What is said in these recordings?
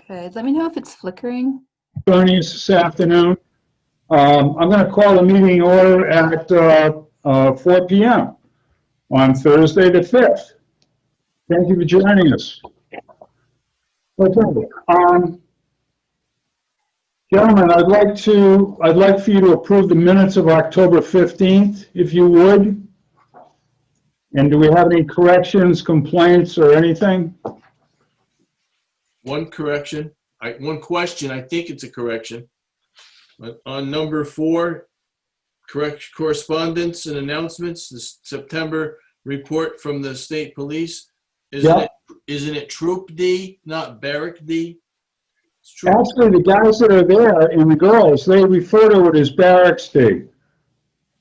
Okay, let me know if it's flickering. Joining us this afternoon. I'm going to call the meeting order at 4 p.m. on Thursday the 5th. Thank you for joining us. Okay. Gentlemen, I'd like for you to approve the minutes of October 15th, if you would. And do we have any corrections, complaints, or anything? One correction, one question, I think it's a correction. But on number 4, correct correspondence and announcements, the September report from the state police. Isn't it Troop D, not Barrack D? Actually, the guys that are there and the girls, they refer to it as Barracks D.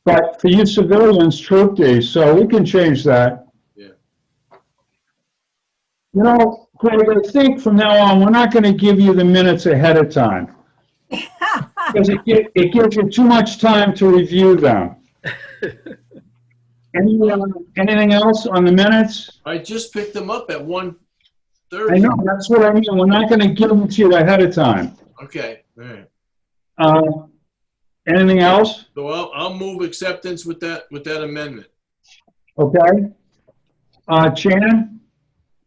But for you civilians, Troop D, so we can change that. Yeah. You know, Greg, I think from now on, we're not going to give you the minutes ahead of time. Because it gives you too much time to review them. Anything else on the minutes? I just picked them up at 1:30. I know, that's what I mean. We're not going to give them to you ahead of time. Okay, all right. Anything else? So I'll move acceptance with that amendment. Okay. Chan?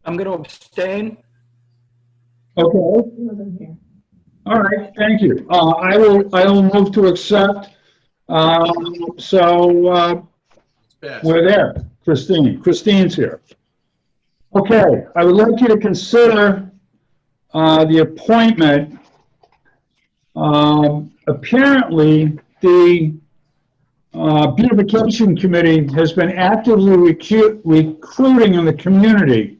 I'm going to abstain. Okay. All right, thank you. I will move to accept. We're there. Christine's here. Okay, I would like you to consider the appointment. Apparently, the beautification committee has been actively recruiting in the community.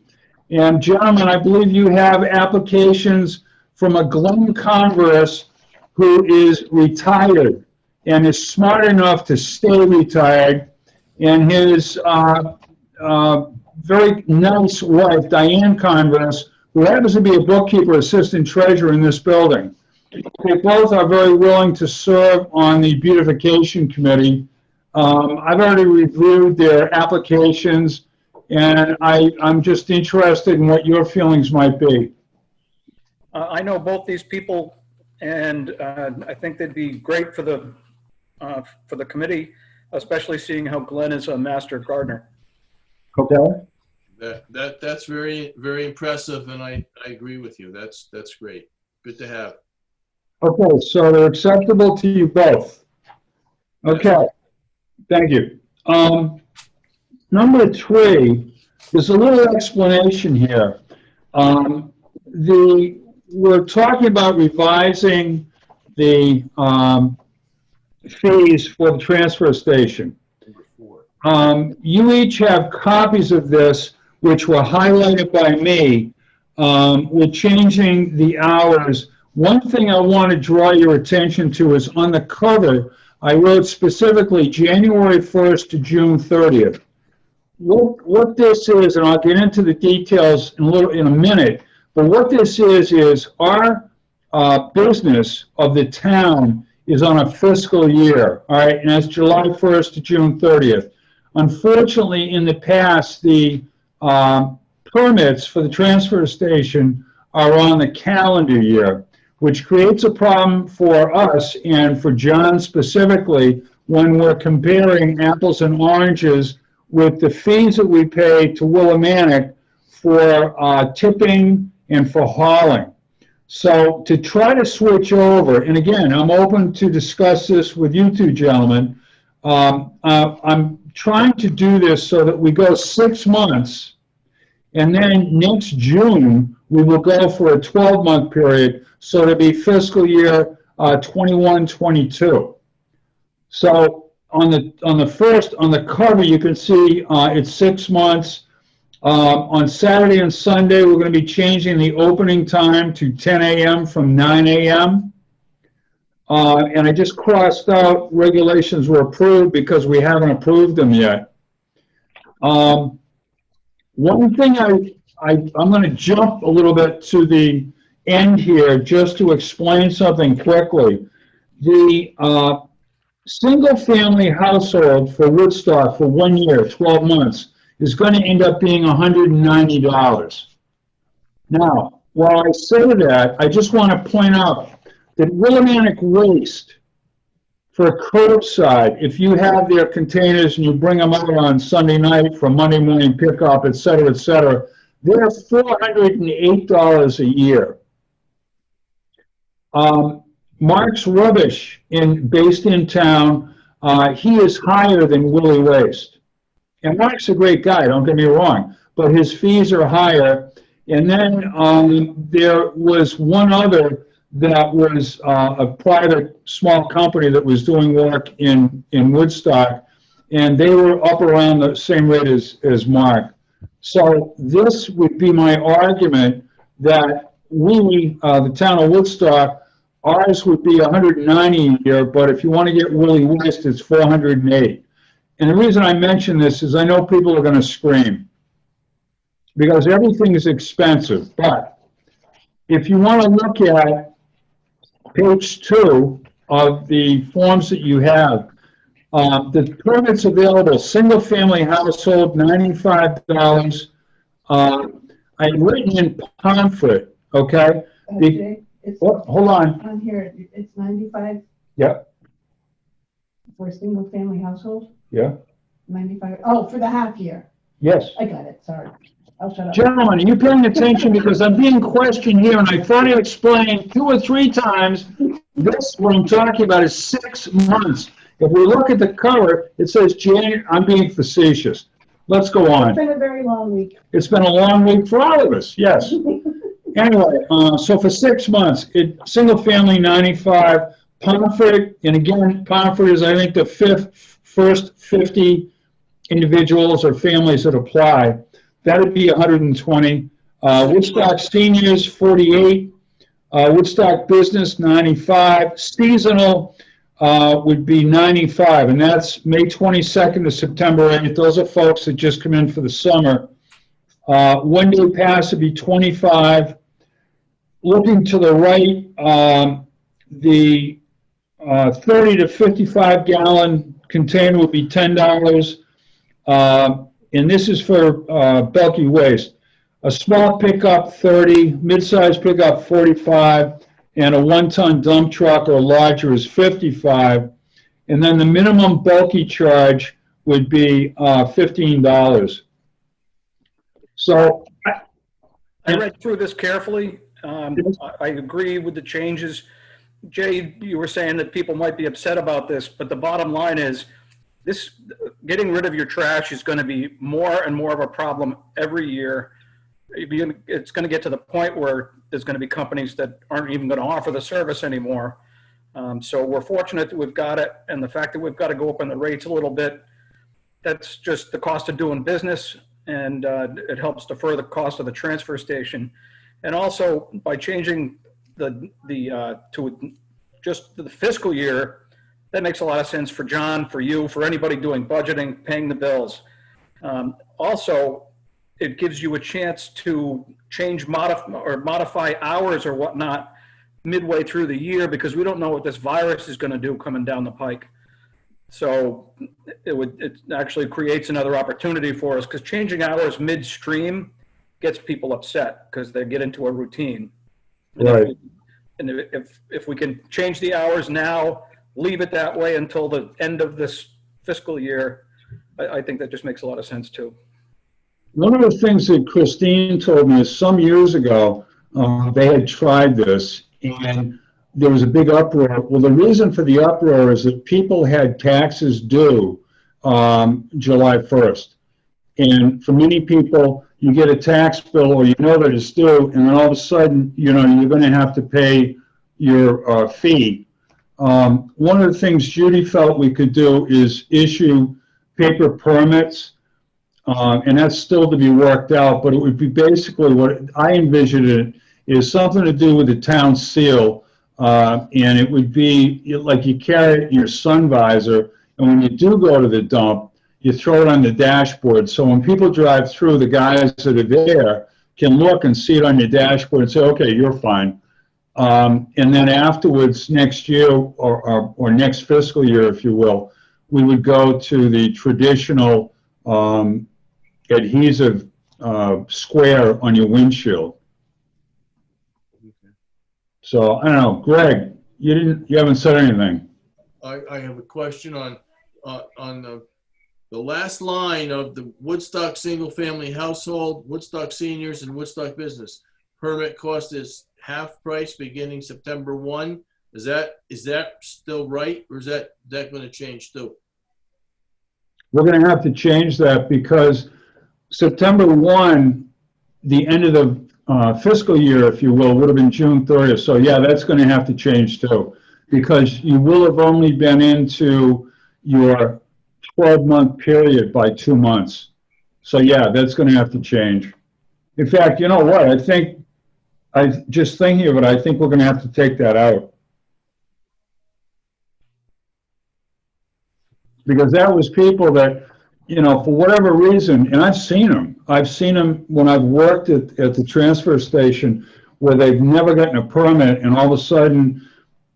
And gentlemen, I believe you have applications from a Glenn Converse who is retired and is smart enough to stay retired, and his very nice wife, Diane Converse, who happens to be a bookkeeper, assistant treasurer in this building. They both are very willing to serve on the beautification committee. I've already reviewed their applications, and I'm just interested in what your feelings might be. I know both these people, and I think they'd be great for the committee, especially seeing how Glenn is a master gardener. Okay. That's very, very impressive, and I agree with you. That's great. Good to have. Okay, so they're acceptable to you both. Okay, thank you. Number 3, there's a little explanation here. We're talking about revising the fees for the transfer station. Number 4. You each have copies of this, which were highlighted by me. We're changing the hours. One thing I want to draw your attention to is on the cover, I wrote specifically January 1st to June 30th. What this is, and I'll get into the details in a minute, but what this is our business of the town is on a fiscal year, all right, and that's July 1st to June 30th. Unfortunately, in the past, the permits for the transfer station are on the calendar year, which creates a problem for us and for John specifically when we're comparing apples and oranges with the fees that we pay to Willimantic for tipping and for hauling. So to try to switch over, and again, I'm open to discuss this with you two gentlemen, I'm trying to do this so that we go 6 months, and then next June, we will go for a 12-month period, so to be fiscal year 21-22. So on the cover, you can see it's 6 months. On Saturday and Sunday, we're going to be changing the opening time to 10 a.m. from 9 a.m. And I just crossed out regulations were approved because we haven't approved them yet. One thing I'm going to jump a little bit to the end here just to explain something quickly. The single-family household for Woodstock for 1 year, 12 months, is going to end up being $190. Now, while I say that, I just want to point out that Willimantic Waste, for curbside, if you have their containers and you bring them out on Sunday night for Monday morning pickup, et cetera, they're $408 a year. Mark's Rubbish, based in town, he is higher than Willie Waste. And Mark's a great guy, don't get me wrong, but his fees are higher. And then there was one other that was a private small company that was doing work in Woodstock, and they were up around the same rate as Mark. So this would be my argument that we, the town of Woodstock, ours would be 190 a year, but if you want to get Willie West, it's 408. And the reason I mention this is I know people are going to scream because everything is expensive. But if you want to look at page 2 of the forms that you have, the permits available, single-family household, $95. I've written in Pomfret, okay? Hold on. On here, it's 95 Yep, for a single family household, yeah, 95, oh, for the half year. yes. I got it, sorry. I'll shut up. Gentlemen, are you paying attention? Because I'm being questioned here, and I thought I explained 2 or 3 times. This, what I'm talking about, is 6 months. If we look at the cover, it says January. I'm being facetious. Let's go on. It's been a very long week. It's been a long week for all of us, yes. Anyway, so for 6 months, single family 95, Pomfret, and again, Pomfret is, I think, the first 50 individuals or families that apply. That would be 120. Woodstock seniors, 48. Woodstock business, 95. Seasonal would be 95, and that's May 22nd to September 8th. Those are folks that just come in for the summer. One-day pass would be 25. Looking to the right, the 30 to 55 gallon container would be $10. And this is for bulky waste. A small pickup, 30, mid-size pickup, 45, and a 1-ton dump truck or larger is 55. And then the minimum bulky charge would be $15. So I read through this carefully. I agree with the changes. Jay, you were saying that people might be upset about this, but the bottom line is this, getting rid of your trash is going to be more and more of a problem every year. It's going to get to the point where there's going to be companies that aren't even going to offer the service anymore. So we're fortunate that we've got it, and the fact that we've got to go up on the rates a little bit, that's just the cost of doing business, and it helps defer the cost of the transfer station. And also, by changing to just the fiscal year, that makes a lot of sense for John, for you, for anybody doing budgeting, paying the bills. Also, it gives you a chance to modify hours or whatnot midway through the year, because we don't know what this virus is going to do coming down the pike. So it actually creates another opportunity for us, because changing hours midstream gets people upset because they get into a routine. Right. And if we can change the hours now, leave it that way until the end of this fiscal year, I think that just makes a lot of sense too. One of the things that Christine told me is some years ago, they had tried this and there was a big uproar. Well, the reason for the uproar is that people had taxes due July 1st. And for many people, you get a tax bill or you know that it's due, and then all of a sudden, you know, you're going to have to pay your fee. One of the things Judy felt we could do is issue paper permits, and that's still to be worked out, but it would be basically what I envisioned it is something to do with the town seal, and it would be like you carry it in your sun visor, and when you do go to the dump, you throw it on the dashboard. So when people drive through, the guys that are there can look and see it on your dashboard and say, okay, you're fine. And then afterwards, next year or next fiscal year, if you will, we would go to the traditional adhesive square on your windshield. So, I don't know, Greg, you haven't said anything. I have a question on the last line of the Woodstock single-family household, Woodstock seniors, and Woodstock business. Permit cost is half price beginning September 1. Is that still right, or is that going to change too? We're going to have to change that because September 1, the end of the fiscal year, if you will, would have been June 30th. So yeah, that's going to have to change too, because you will have only been into your 12-month period by 2 months. So yeah, that's going to have to change. In fact, you know what? Just thinking of it, I think we're going to have to take that out. Because that was people that, you know, for whatever reason, and I've seen them when I've worked at the transfer station where they've never gotten a permit, and all of a sudden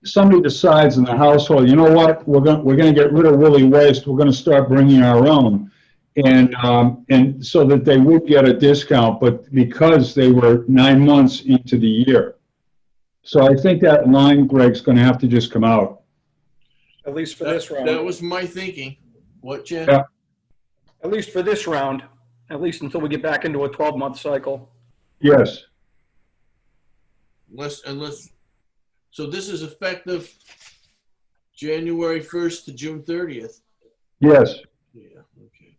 somebody decides in the household, you know what, we're going to get rid of woolly waste, we're going to start bringing our own, and so that they would get a discount, but because they were 9 months into the year. So I think that line, Greg's going to have to just come out. At least for this round. That was my thinking. What, Jen? Yeah. At least for this round, at least until we get back into a 12-month cycle. Yes. Unless, so this is effective January 1st to June 30th. Yes. Yeah, okay.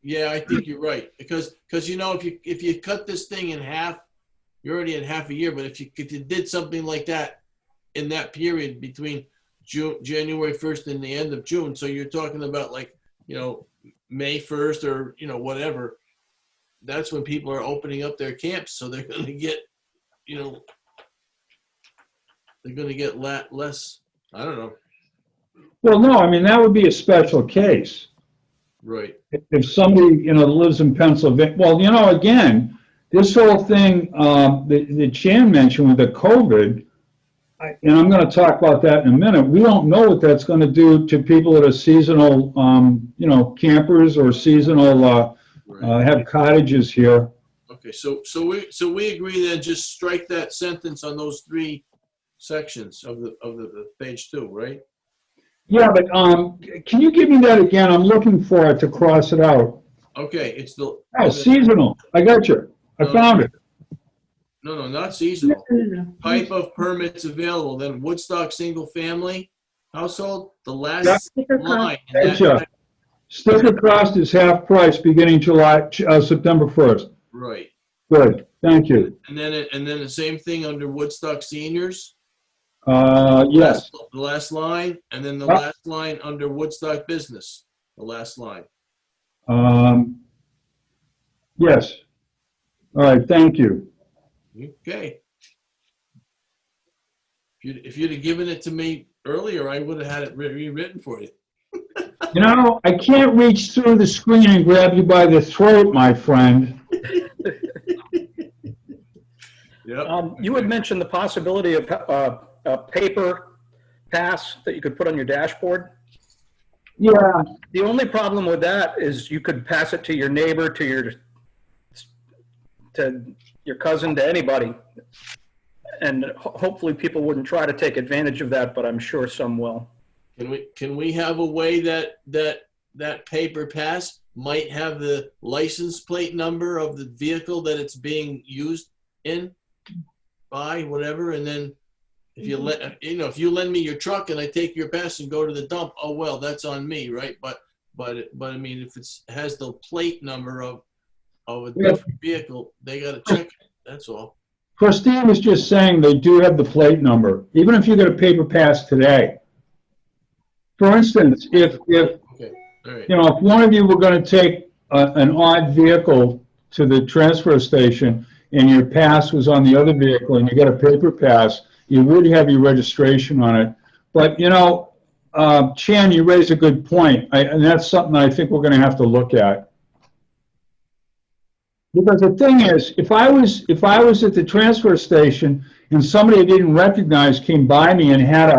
Yeah, I think you're right. Because you know, if you cut this thing in half, you're already at half a year. But if you did something like that in that period between January 1st and the end of June, so you're talking about like, you know, May 1st or, you know, whatever, that's when people are opening up their camps. So they're going to get, you know, they're going to get less, I don't know. Well, no, I mean, that would be a special case. Right. If somebody, you know, lives in Pennsylvania, well, you know, again, this whole thing that Chan mentioned with the COVID, and I'm going to talk about that in a minute, we don't know what that's going to do to people that are seasonal, you know, campers or seasonal, have cottages here. Okay, so we agree then just strike that sentence on those 3 sections of the page 2, right? Yeah, but can you give me that again? I'm looking for it to cross it out. Okay, it's the Oh, seasonal. I got you. I found it. No, not seasonal. No. Type of permits available, then Woodstock single family household, the last line. Gotcha. Sticker cost is half price beginning September 1st. Right. Good, thank you. And then the same thing under Woodstock seniors. Yes. The last line, and then the last line under Woodstock business, the last line. Yes. All right, thank you. Okay. If you'd have given it to me earlier, I would have had it rewritten for you. You know, I can't reach through the screen and grab you by the throat, my friend. Yep. You had mentioned the possibility of a paper pass that you could put on your dashboard. Yeah. The only problem with that is you could pass it to your neighbor, to your cousin, to anybody. And hopefully people wouldn't try to take advantage of that, but I'm sure some will. Can we have a way that paper pass might have the license plate number of the vehicle that it's being used in by, whatever, and then if you lend me your truck and I take your pass and go to the dump, oh well, that's on me, right? But I mean, if it has the plate number of a different vehicle, they got to check it. That's all. Christine was just saying they do have the plate number, even if you get a paper pass today. For instance, if Okay. All right. you know, if one of you were going to take an odd vehicle to the transfer station and your pass was on the other vehicle and you get a paper pass, you would have your registration on it. But, you know, Chan, you raised a good point, and that's something I think we're going to have to look at. Because the thing is, if I was at the transfer station and somebody I didn't recognize came by me and had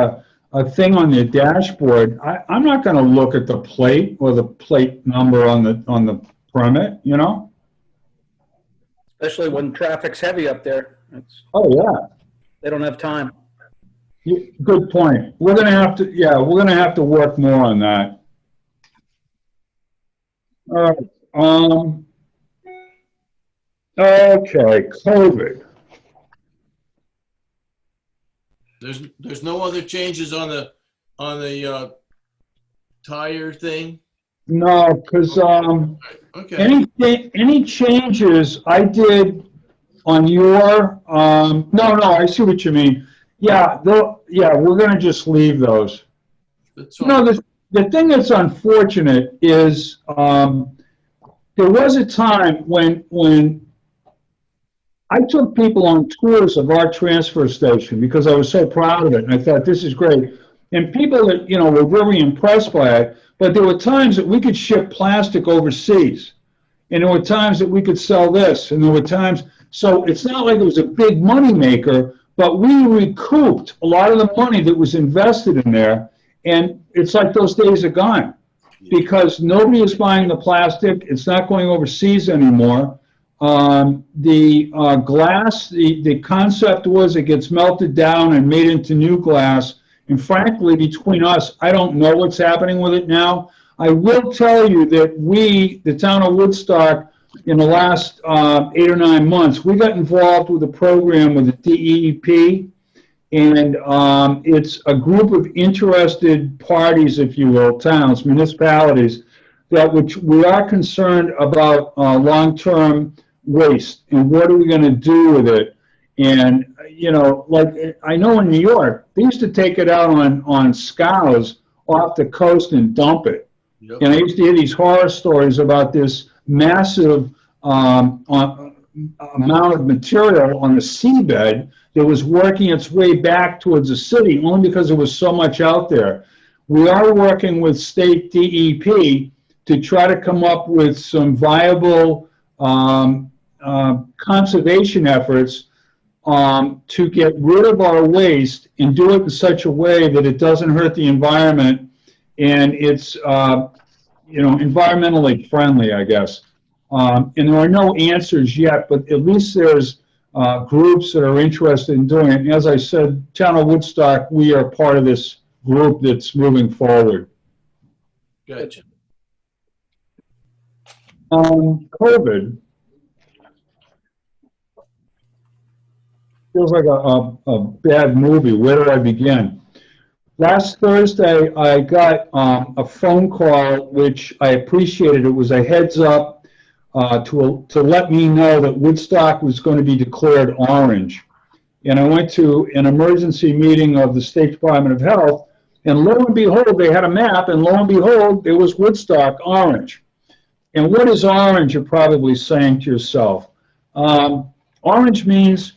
a thing on their dashboard, I'm not going to look at the plate or the plate number on the permit, you know? Especially when traffic's heavy up there. Oh, yeah. They don't have time. Good point. We're gonna have to, yeah, we're gonna have to work more on that. All right, okay, COVID. There's no other changes on the tire thing? No, because, Okay, any changes I did on your, no, I see what you mean. Yeah, yeah, we're gonna just leave those. that's You know, fine. the thing that's unfortunate is, there was a time when I took people on tours of our transfer station because I was so proud of it, and I thought, this is great. And people that, you know, were very impressed by it, but there were times that we could ship plastic overseas, and there were times that we could sell this, and there were times, so it's not like it was a big money maker, but we recouped a lot of the money that was invested in there, and it's like those days are gone because nobody is buying the plastic. It's not going overseas anymore. The glass, the concept was it gets melted down and made into new glass. And frankly, between us, I don't know what's happening with it now. I will tell you that we, the town of Woodstock, in the last 8 or 9 months, we got involved with a program with the DEEP. And it's a group of interested parties, if you will, towns, municipalities, that which we are concerned about long-term waste and what are we going to do with it. And, you know, like I know in New York, they used to take it out on scows off the coast and dump it. Yep. And I used to hear these horror stories about this massive amount of material on the seabed that was working its way back towards the city only because there was so much out there. We are working with state DEP to try to come up with some viable conservation efforts to get rid of our waste and do it in such a way that it doesn't hurt the environment and it's you know, environmentally friendly, I guess. And there are no answers yet, but at least there's groups that are interested in doing it. And as I said, Town of Woodstock, we are part of this group that's moving forward. Gotcha. COVID feels like a bad movie. Where do I begin? Last Thursday, I got a phone call, which I appreciated. It was a heads up to let me know that Woodstock was going to be declared orange. And I went to an emergency meeting of the State Department of Health, and lo and behold, they had a map, and lo and behold, it was Woodstock orange. And what is orange, you're probably saying to yourself? Orange means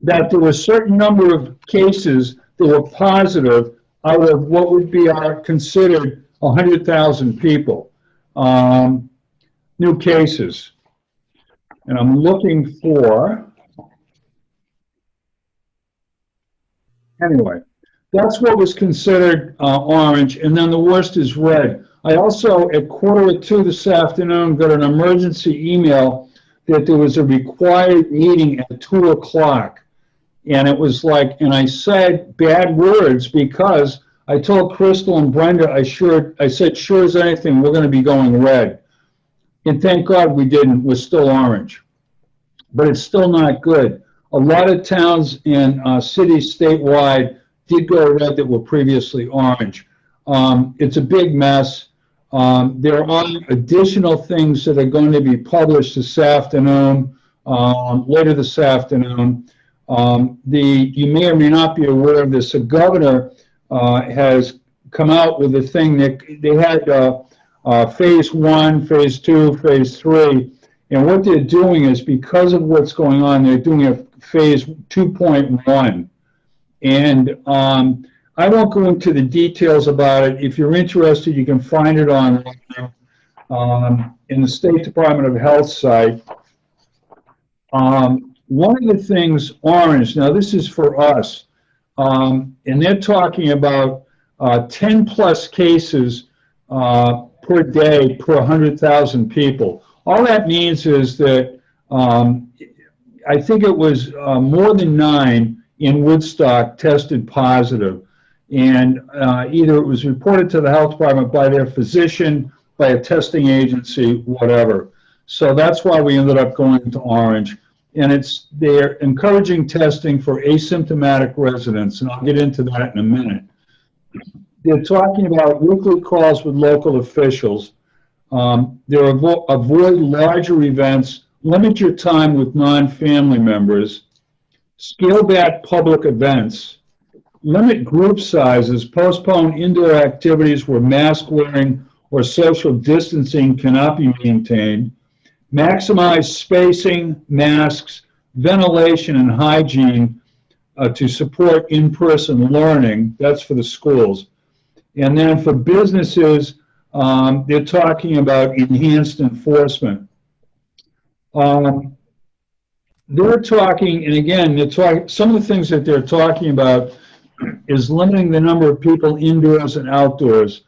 that there were a certain number of cases that were positive out of what would be considered 100,000 people, new cases. And I'm looking for, anyway, that's what was considered orange, and then the worst is red. I also, at 1:45 this afternoon, got an emergency email that there was a required meeting at 2 o'clock. And it was like, and I said bad words because I told Crystal and Brenda, I said, sure as anything, we're going to be going red. And thank God we didn't. We're still orange. But it's still not good. A lot of towns and cities statewide did go red that were previously orange. It's a big mess. There are additional things that are going to be published this afternoon, later this afternoon. You may or may not be aware of this. The governor has come out with a thing that they had phase 1, phase 2, phase 3. And what they're doing is, because of what's going on, they're doing a phase 2.1. And I won't go into the details about it. If you're interested, you can find it online in the State Department of Health site. One of the things, orange, now this is for us, and they're talking about 10 plus cases per day per 100,000 people. All that means is that I think it was more than 9 in Woodstock tested positive. And either it was reported to the health department by their physician, by a testing agency, whatever. So that's why we ended up going to Orange. And they're encouraging testing for asymptomatic residents, and I'll get into that in a minute. They're talking about weekly calls with local officials. Avoid larger events, limit your time with non-family members, scale back public events, limit group sizes, postpone indoor activities where mask wearing or social distancing cannot be maintained, maximize spacing, masks, ventilation, and hygiene to support in-person learning. That's for the schools. And then for businesses, they're talking about enhanced enforcement. They're talking, and again, some of the things that they're talking about is limiting the number of people indoors and outdoors.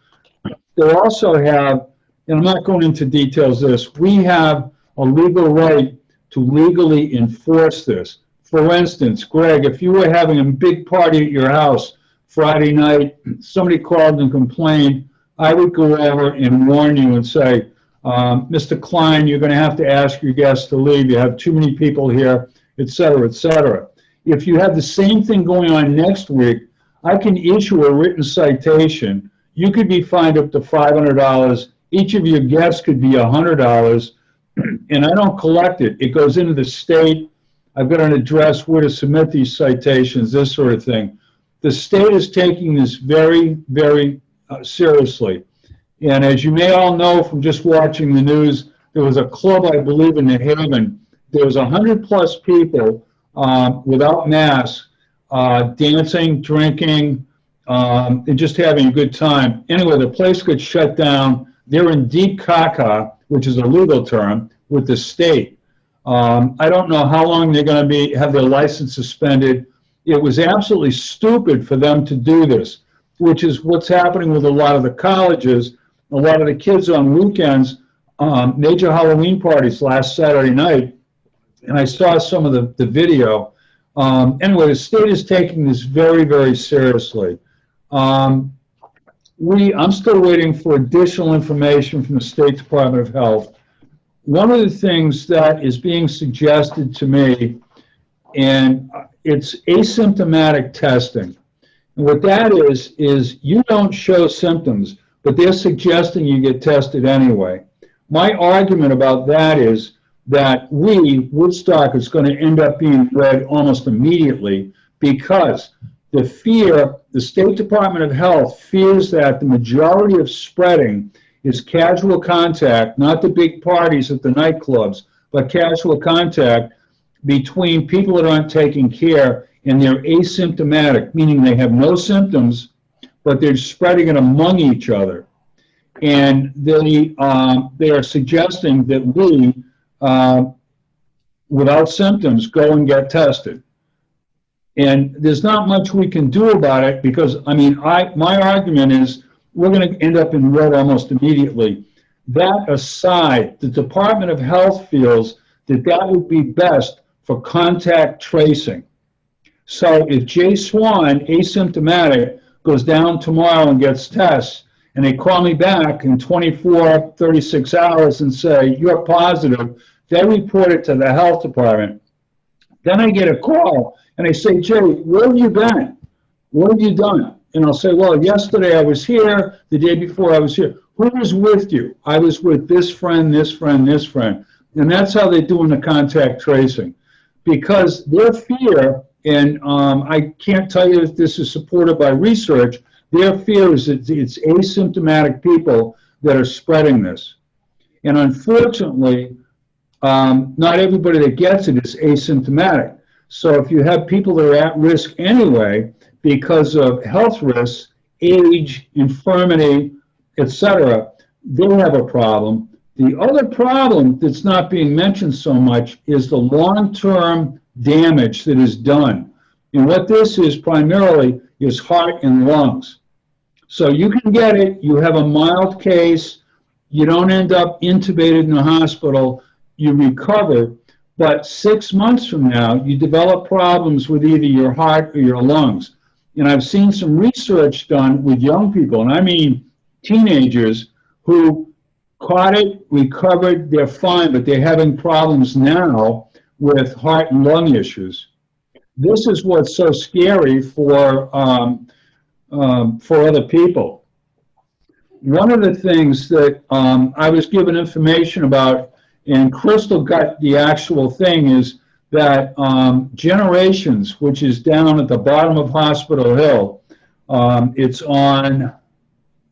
They also have, and I'm not going into details of this, we have a legal right to legally enforce this. For instance, Greg, if you were having a big party at your house Friday night, somebody called and complained, I would go over and warn you and say, Mr. Klein, you're going to have to ask your guests to leave. You have too many people here, et cetera, et cetera. If you have the same thing going on next week, I can issue a written citation. You could be fined up to $500. Each of your guests could be $100, and I don't collect it. It goes into the state. I've got an address where to submit these citations, this sort of thing. The state is taking this very, very seriously. And as you may all know from just watching the news, there was a club, I believe, in New Haven. There was 100+ people without masks, dancing, drinking, and just having a good time. Anyway, the place got shut down. They're in deep caca, which is a legal term, with the state. I don't know how long they're going to have their license suspended. It was absolutely stupid for them to do this, which is what's happening with a lot of the colleges. A lot of the kids on weekends, major Halloween parties last Saturday night, and I saw some of the video. Anyway, the state is taking this very, very seriously. I'm still waiting for additional information from the State Department of Health. One of the things that is being suggested to me, and it's asymptomatic testing. And what that is you don't show symptoms, but they're suggesting you get tested anyway. My argument about that is that Woodstock, is going to end up being red almost immediately because the State Department of Health fears that the majority of spreading is casual contact, not the big parties at the nightclubs, but casual contact between people that aren't taking care and they're asymptomatic, meaning they have no symptoms, but they're spreading it among each other. And they are suggesting that we, without symptoms, go and get tested. And there's not much we can do about it because, my argument is we're going to end up in red almost immediately. That aside, the Department of Health feels that would be best for contact tracing. So if Jay Swan, asymptomatic, goes down tomorrow and gets tests, and they call me back in 24, 36 hours and say, you're positive, they report it to the health department. Then I get a call, and they say, Jay, where have you been? What have you done? And I'll say, well, yesterday I was here, the day before I was here. Who was with you? I was with this friend, this friend, this friend. And that's how they're doing the contact tracing. Because their fear, and I can't tell you if this is supported by research, their fear is that it's asymptomatic people that are spreading this. And unfortunately, not everybody that gets it is asymptomatic. So if you have people that are at risk anyway, because of health risks, age, infirmity, etc., they have a problem. The other problem that's not being mentioned so much is the long-term damage that is done. And what this is primarily is heart and lungs. So you can get it, you have a mild case, you don't end up intubated in the hospital, you recover, But 6 months from now, you develop problems with either your heart or your lungs. And I've seen some research done with young people, and I mean teenagers, who caught it, recovered, they're fine, but they're having problems now with heart and lung issues. This is what's so scary for other people. One of the things that I was given information about, and Crystal got the actual thing, is that Generations, which is down at the bottom of Hospital Hill, it's on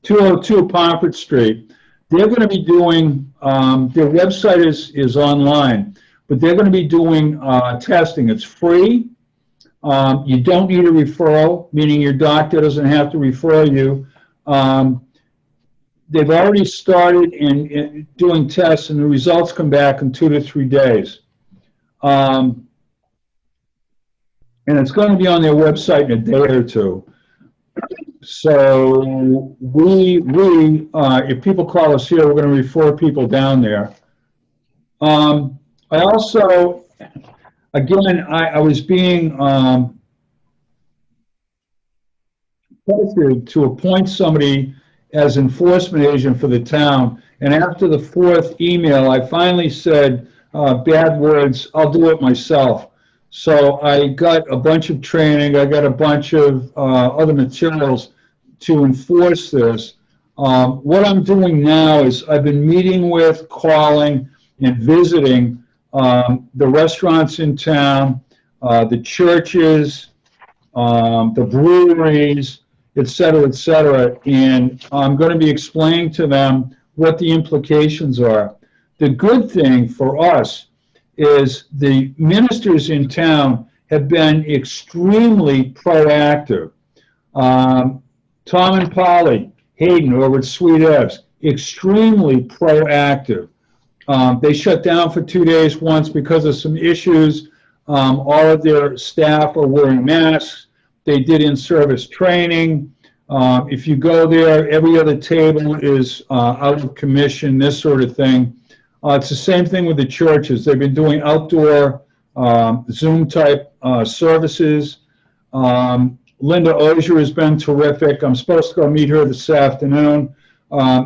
202 Pomfret Street. They're going to be doing, their website is online, but they're going to be doing testing. It's free. You don't need a referral, meaning your doctor doesn't have to refer you. They've already started in doing tests, and the results come back in 2 to 3 days. And it's going to be on their website in a day or two. So if people call us here, we're going to refer people down there. I also, again, I was being pressured to appoint somebody as enforcement agent for the town. And after the 4th email, I finally said, bad words, I'll do it myself. So I got a bunch of training, I got a bunch of other materials to enforce this. What I'm doing now is I've been meeting with, calling, and visiting the restaurants in town, the churches, the breweries, et cetera, and I'm going to be explaining to them what the implications are. The good thing for us is the ministers in town have been extremely proactive. Tom and Polly Hayden over at Sweet Ebbs, extremely proactive. They shut down for 2 days once because of some issues. All of their staff are wearing masks. They did in-service training. If you go there, every other table is out of commission, this sort of thing. It's the same thing with the churches. They've been doing outdoor Zoom-type services. Linda Ozier has been terrific. I'm supposed to go meet her this afternoon.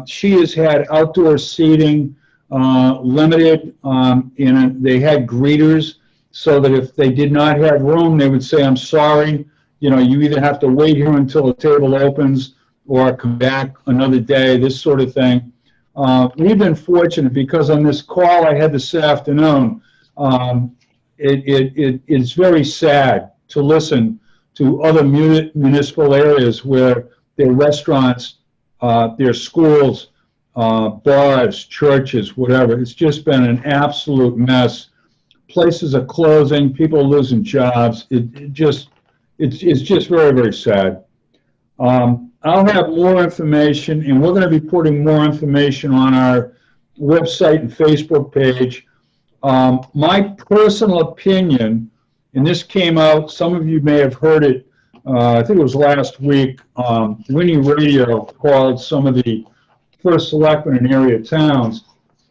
She has had outdoor seating, limited, and they had greeters so that if they did not have room, they would say, I'm sorry, you know, you either have to wait here until the table opens or come back another day, this sort of thing. We've been fortunate because on this call I had this afternoon, it's very sad to listen to other municipal areas where their restaurants, their schools, bars, churches, whatever. It's just been an absolute mess. Places are closing, people are losing jobs. It's just very, very sad. I'll have more information, and we're going to be putting more information on our website and Facebook page. My personal opinion, and this came out, some of you may have heard it, I think it was last week, Winnie Radio called some of the first selectmen in area towns,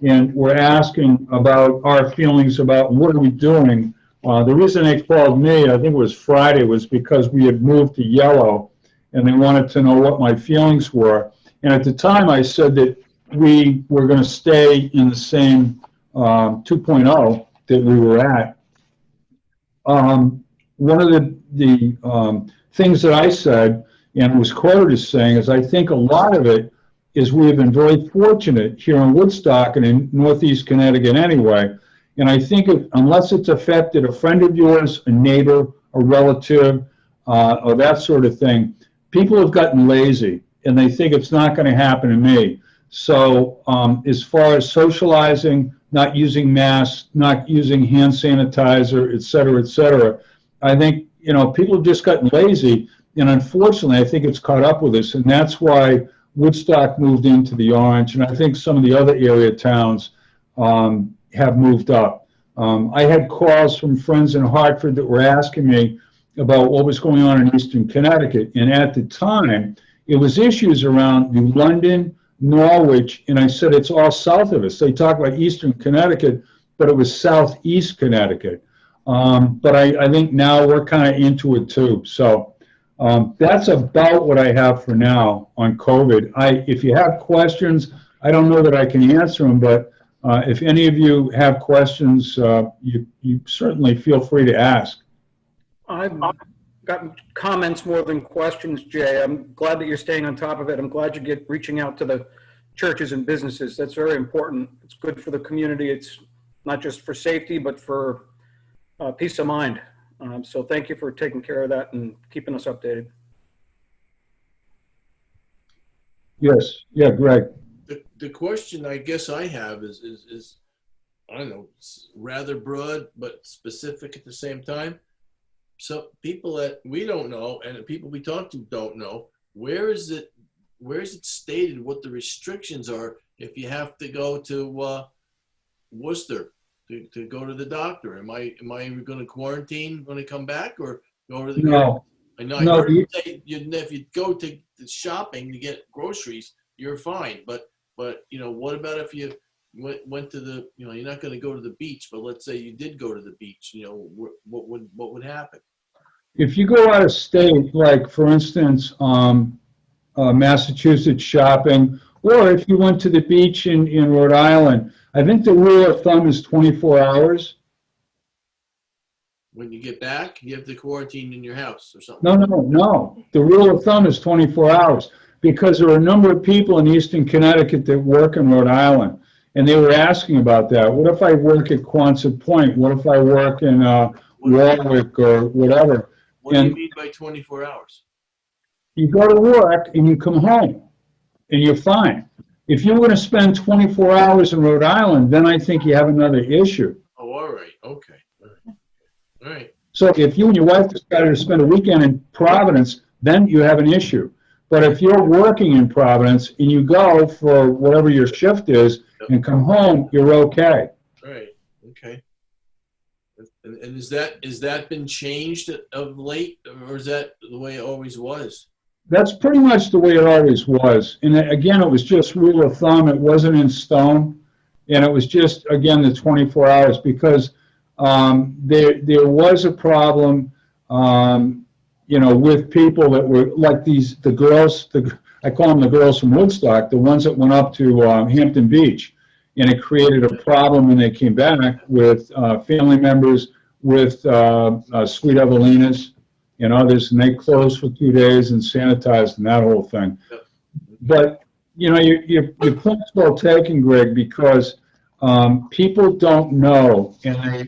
and we're asking about our feelings about what are we doing. The reason they called me, I think it was Friday, was because we had moved to yellow, and they wanted to know what my feelings were. And at the time, I said that we were going to stay in the same 2.0 that we were at. One of the things that I said, and was quoted as saying, is I think a lot of it is we have been very fortunate here in Woodstock and in Northeast Connecticut anyway. And I think unless it's affected a friend of yours, a neighbor, a relative, or that sort of thing, people have gotten lazy and they think it's not going to happen to me. So as far as socializing, not using masks, not using hand sanitizer, et cetera, I think, you know, people have just gotten lazy. And unfortunately, I think it's caught up with us. And that's why Woodstock moved into the orange. And I think some of the other area towns have moved up. I had calls from friends in Hartford that were asking me about what was going on in Eastern Connecticut. And at the time, it was issues around New London, Norwich, and I said it's all south of us. They talk about Eastern Connecticut, but it was southeast Connecticut. But I think now we're kind of into it too. So that's about what I have for now on COVID. If you have questions, I don't know that I can answer them, but if any of you have questions, you certainly feel free to ask. I've gotten comments more than questions, Jay. I'm glad that you're staying on top of it. I'm glad you reaching out to the churches and businesses. That's very important. It's good for the community. It's not just for safety, but for peace of mind. So thank you for taking care of that and keeping us updated. Yes, yeah, Greg. The question I guess I have is I don't know, it's rather broad but specific at the same time. So people that we don't know and the people we talk to don't know, where is it stated what the restrictions are if you have to go to Worcester to go to the doctor? Am I going to quarantine when I come back, or go to the? No. I know. No, I heard you say if you go to the shopping to get groceries, you're fine. But what about if you went to the, you're not going to go to the beach, but let's say you did go to the beach, what would happen? If you go out of state, like for instance, Massachusetts shopping, or if you went to the beach in Rhode Island, I think the rule of thumb is 24 hours. When you get back, you have to quarantine in your house or something. No. The rule of thumb is 24 hours because there are a number of people in Eastern Connecticut that work in Rhode Island, and they were asking about that. What if I work at Quonset Point? What if I work in Warwick or whatever? What do you mean by 24 hours? You go to work and you come home and you're fine. If you're going to spend 24 hours in Rhode Island, then I think you have another issue. Oh, all right. Okay. All right. So if you and your wife decided to spend a weekend in Providence, then you have an issue. But if you're working in Providence and you go for whatever your shift is and come home, you're okay. All right. Okay. And is that been changed of late, or is that the way it always was? That's pretty much the way it always was. And again, it was just rule of thumb. It wasn't in stone. And it was just, again, the 24 hours because there was a problem, with people that were like the girls, I call them the girls from Woodstock, the ones that went up to Hampton Beach. And it created a problem when they came back with family members, with Sweet Evelinas and others, and they closed for 2 days and sanitized and that whole thing. But, your point's well taken, Greg, because people don't know and they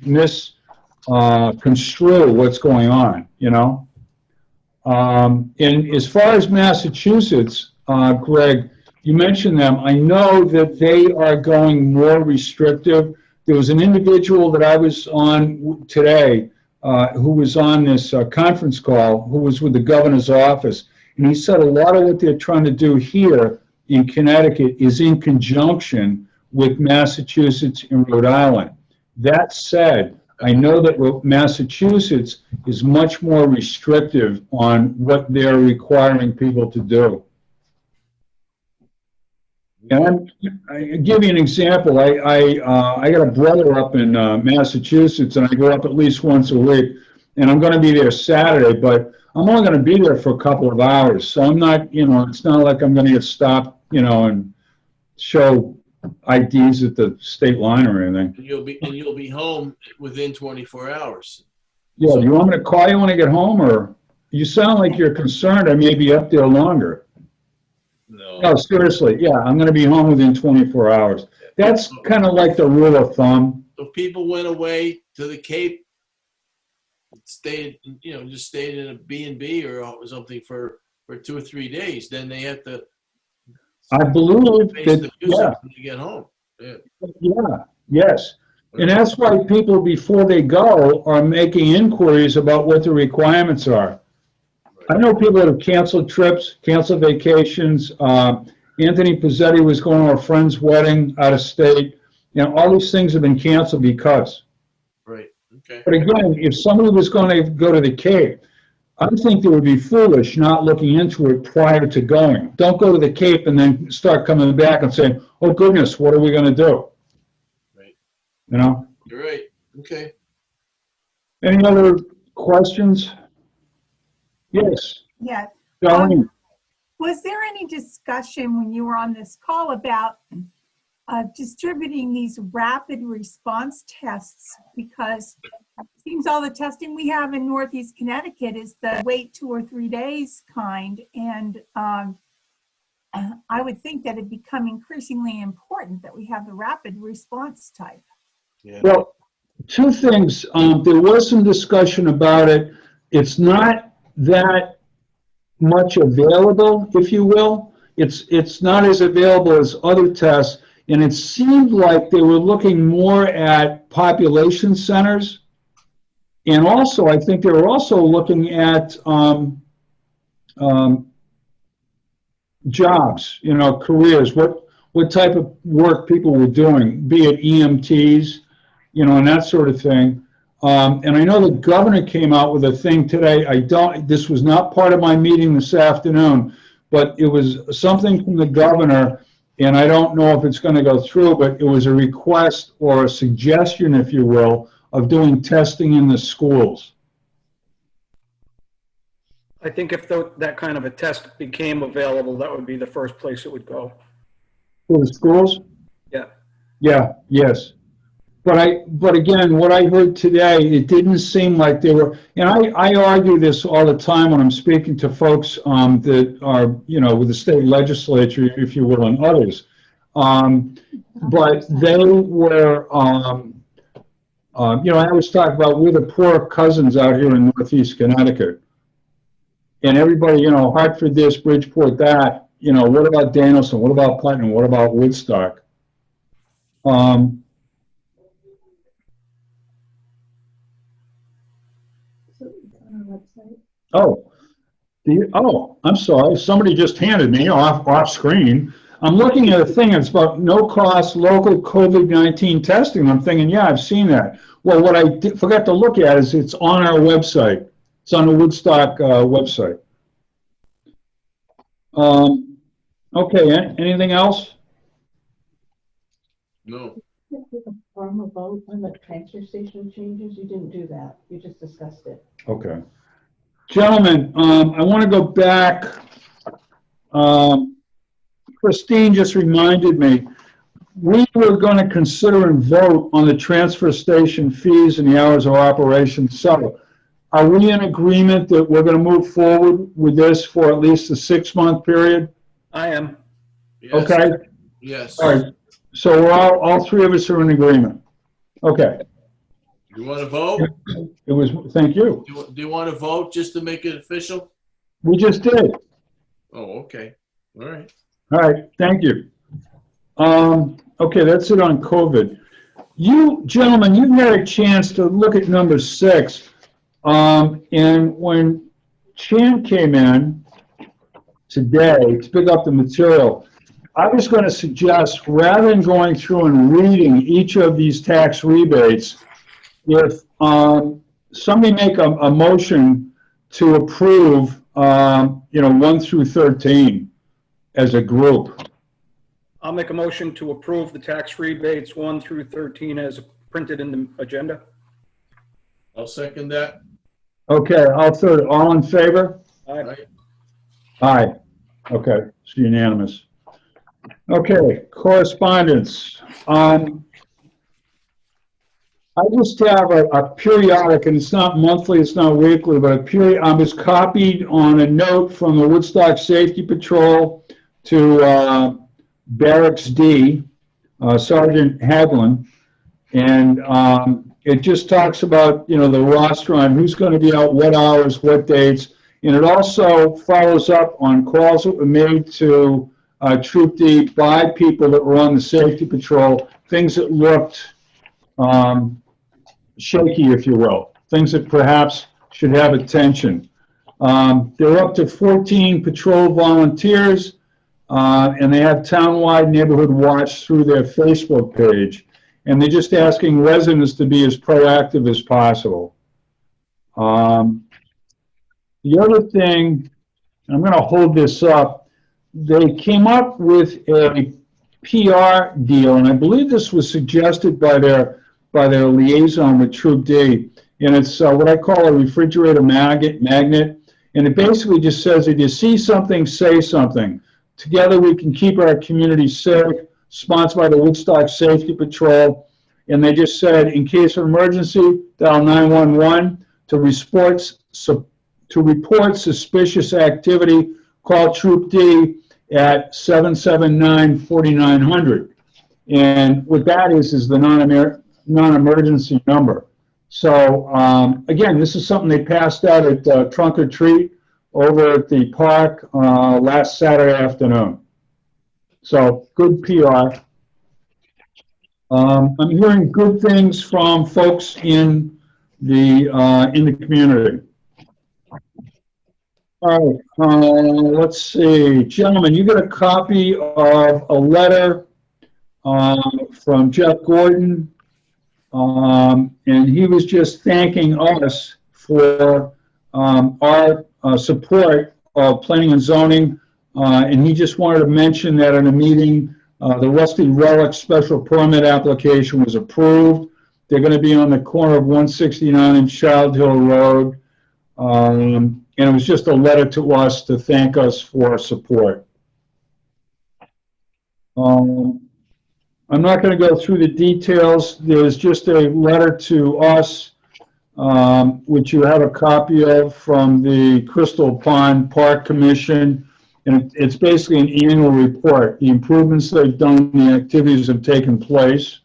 misconstrue what's going on, And as far as Massachusetts, Greg, you mentioned them. I know that they are going more restrictive. There was an individual that I was on today who was on this conference call who was with the governor's office. And he said a lot of what they're trying to do here in Connecticut is in conjunction with Massachusetts and Rhode Island. That said, I know that Massachusetts is much more restrictive on what they're requiring people to do. And I give you an example. I got a brother up in Massachusetts, and I go up at least once a week, and I'm going to be there Saturday, but I'm only going to be there for a couple of hours. So I'm not, it's not like I'm going to get stopped, and show IDs at the state line or anything. And you'll be home within 24 hours. Yeah, do you want me to call you when I get home, or you sound like you're concerned I may be up there longer? No, seriously, yeah, I'm going to be home within 24 hours. That's kind of like the rule of thumb. So if people went away to the Cape, stayed in a B&B or something for 2 or 3 days, then they have to. I believe that, yeah. When you get home. Yeah. Yeah, yes. And that's why people, before they go, are making inquiries about what the requirements are. I know people that have canceled trips, canceled vacations. Anthony Pizzetti was going to a friend's wedding out of state. All these things have been canceled because. Right, okay. But again, if somebody was going to go to the Cape, I think they would be foolish not looking into it prior to going. Don't go to the Cape and then start coming back and saying, oh goodness, what are we going to do? Right. You're right. Okay. Any other questions? Yes, Yeah. Darlene. Was there any discussion when you were on this call about distributing these rapid response tests? Because it seems all the testing we have in Northeast Connecticut is the wait 2 or 3 days kind. And I would think that it'd become increasingly important that we have the rapid response type. Yeah. Well, two things. There was some discussion about it. It's not that much available, if you will. It's not as available as other tests, and it seemed like they were looking more at population centers. And also, I think they were also looking at jobs, careers, what type of work people were doing, be it EMTs, and that sort of thing. And I know the governor came out with a thing today. This was not part of my meeting this afternoon, but it was something from the governor, and I don't know if it's going to go through, but it was a request or a suggestion, if you will, of doing testing in the schools. I think if that kind of a test became available, that would be the first place it would go. For the schools? Yeah. Yeah, yes. But again, what I heard today, it didn't seem like they were, and I argue this all the time when I'm speaking to folks that are, with the state legislature, if you will, and others. But they were, I always talk about we're the poor cousins out here in Northeast Connecticut. And everybody, Hartford this, Bridgeport that, what about Danielson? What about Putnam? What about Woodstock? I'm sorry. Somebody just handed me off screen. I'm looking at a thing that's about no-cost local COVID-19 testing. I'm thinking, yeah, I've seen that. Well, what I forgot to look at is it's on our website. It's on the Woodstock website. Okay, anything else? No. Take a formal vote on the transfer station changes. You didn't do that. You just discussed it. Okay. Gentlemen, I want to go back. Christine just reminded me, we were going to consider and vote on the transfer station fees and the hours of operation. So are we in agreement that we're going to move forward with this for at least a 6-month period? I am. Yes. Okay. Yes. All right. So we're all three of us are in agreement. Okay. You want to vote? Thank you. Do you want to vote just to make it official? We just did. Oh, okay. All right. All right. Thank you. Okay, that's it on COVID. You gentlemen, you've had a chance to look at number 6. And when Chan came in today to pick up the material, I was going to suggest, rather than going through and reading each of these tax rebates, if somebody make a motion to approve, 1 through 13 as a group. I'll make a motion to approve the tax rebates 1 through 13 as printed in the agenda. I'll second that. Okay, I'll third. All in favor? Aye. Right. Aye. Okay, it's unanimous. Okay, correspondence. I just have a periodic, and it's not monthly, it's not weekly, but a period. I was copied on a note from the Woodstock Safety Patrol to Barracks D, Sergeant Haglin, and it just talks about, the roster on who's going to be out, what hours, what dates, and it also follows up on calls that were made to Troop D by people that were on the safety patrol, things that looked shaky, if you will, things that perhaps should have attention. They're up to 14 patrol volunteers, and they have townwide neighborhood watch through their Facebook page. And they're just asking residents to be as proactive as possible. The other thing, I'm going to hold this up, they came up with a PR deal, and I believe this was suggested by their by their liaison with Troop D, and it's what I call a refrigerator magnet, and it basically just says, if you see something, say something. Together we can keep our community safe, sponsored by the Woodstock Safety Patrol, and they just said, in case of emergency, dial 911 to report suspicious activity, call Troop D at 779-4900. And what that is the non-emergency number. So again, this is something they passed out at Trunk or Treat over at the park last Saturday afternoon. So good PR. I'm hearing good things from folks in the community. All right, let's see, gentlemen, you got a copy of a letter from Jeff Gordon, and he was just thanking us for our support of planning and zoning, and he just wanted to mention that in a meeting, the Rusty Relic special permit application was approved. They're going to be on the corner of 169 and Child Hill Road, and it was just a letter to us to thank us for support. I'm not going to go through the details. There's just a letter to us, which you have a copy of from the Crystal Pond Park Commission. And it's basically an annual report, the improvements they've done, the activities that have taken place.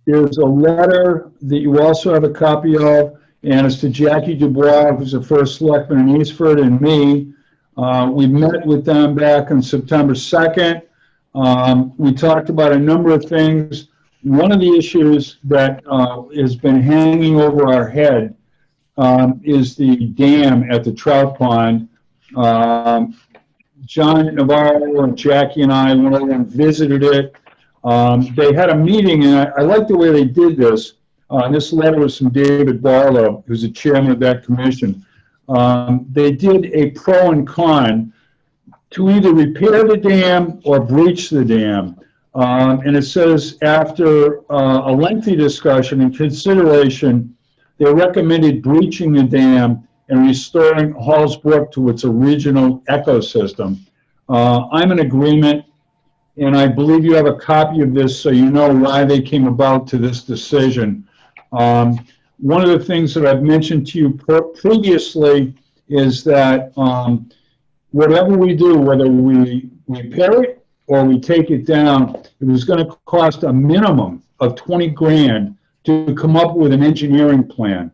There's a letter that you also have a copy of, and it's to Jackie Dubois, who's the first selectman in Eastford, and me. We met with them back on September 2nd. We talked about a number of things. One of the issues that has been hanging over our head is the dam at the trout pond. John Navarro and Jackie and I went over and visited it. They had a meeting, and I like the way they did this. This letter was from David Barlow, who's the chairman of that commission. They did a pro and con to either repair the dam or breach the dam. And it says, after a lengthy discussion and consideration, they recommended breaching the dam and restoring Halls Brook to its original ecosystem. I'm in agreement, and I believe you have a copy of this so you know why they came about to this decision. One of the things that I've mentioned to you previously is that whatever we do, whether we repair it or we take it down, it was going to cost a minimum of 20 grand to come up with an engineering plan,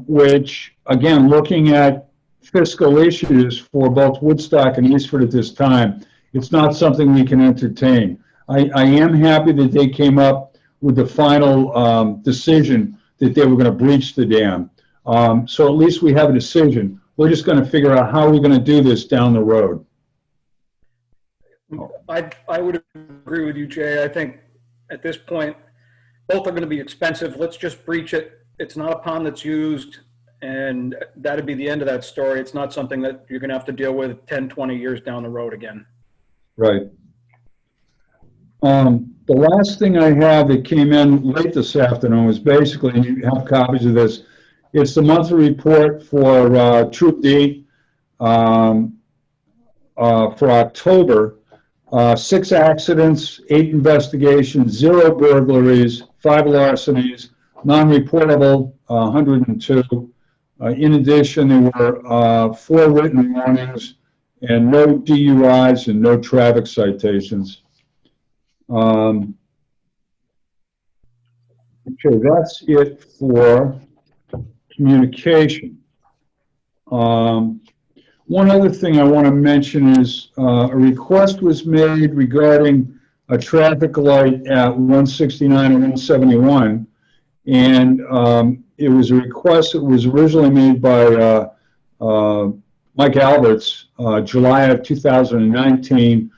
which, again, looking at fiscal issues for both Woodstock and Eastford at this time, it's not something we can entertain. I am happy that they came up with the final decision that they were going to breach the dam. So at least we have a decision. We're just going to figure out how we're going to do this down the road. I would agree with you, Jay. I think at this point, both are going to be expensive. Let's just breach it. It's not a pond that's used, and that'd be the end of that story. It's not something that you're going to have to deal with 10, 20 years down the road again. Right. The last thing I have that came in late this afternoon was basically, and you have copies of this, it's the monthly report for Troop D for October. 6 accidents, 8 investigations, 0 burglaries, 5 larcenies, non-reportable 102. In addition, there were 4 written warnings and no DUIs and no traffic citations. Okay, that's it for communication. One other thing I want to mention is a request was made regarding a traffic light at 169 and 171, and it was a request that was originally made by Mike Alberts, July of 2019,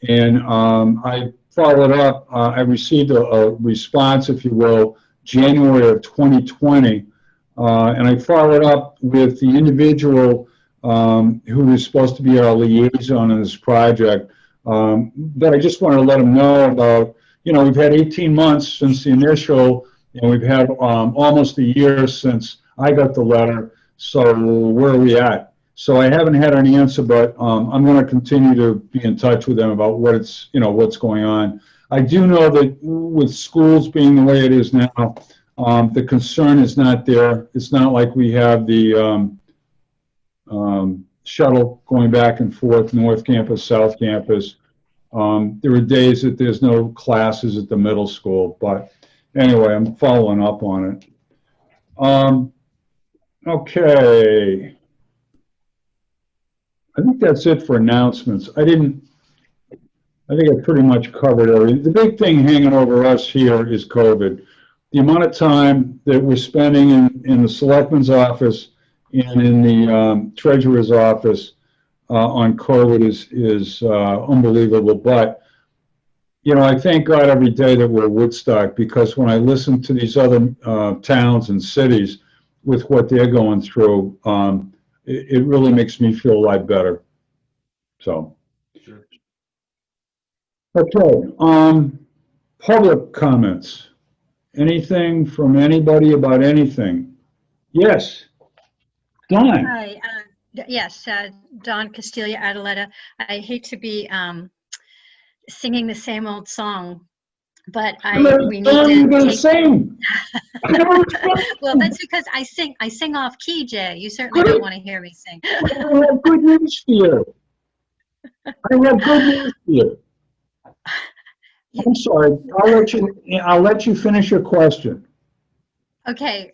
and I followed up. I received a response, if you will, January of 2020, and I followed up with the individual who was supposed to be our liaison on this project, But I just wanted to let them know about, we've had 18 months since the initial, and we've had almost a year since I got the letter. So where are we at? So I haven't had an answer, but I'm going to continue to be in touch with them about what's going on. I do know that with schools being the way it is now, the concern is not there. It's not like we have the shuttle going back and forth, North Campus, South Campus. There are days that there's no classes at the middle school, but anyway, I'm following up on it. Okay. I think that's it for announcements. I think I pretty much covered everything. The big thing hanging over us here is COVID. The amount of time that we're spending in the selectman's office and in the treasurer's office on COVID is unbelievable. But, I thank God every day that we're Woodstock, because when I listen to these other towns and cities with what they're going through, it really makes me feel a lot better. So. Sure. Okay, public comments. Anything from anybody about anything? Yes, Don. Hi, yes, Dawn Castiglia Adaletta. I hate to be singing the same old song, but we need to take. Sing. Well, that's because I sing off key, Jay. You certainly don't want to hear me sing. I have good news for you. I'm sorry. I'll let you finish your question. Okay,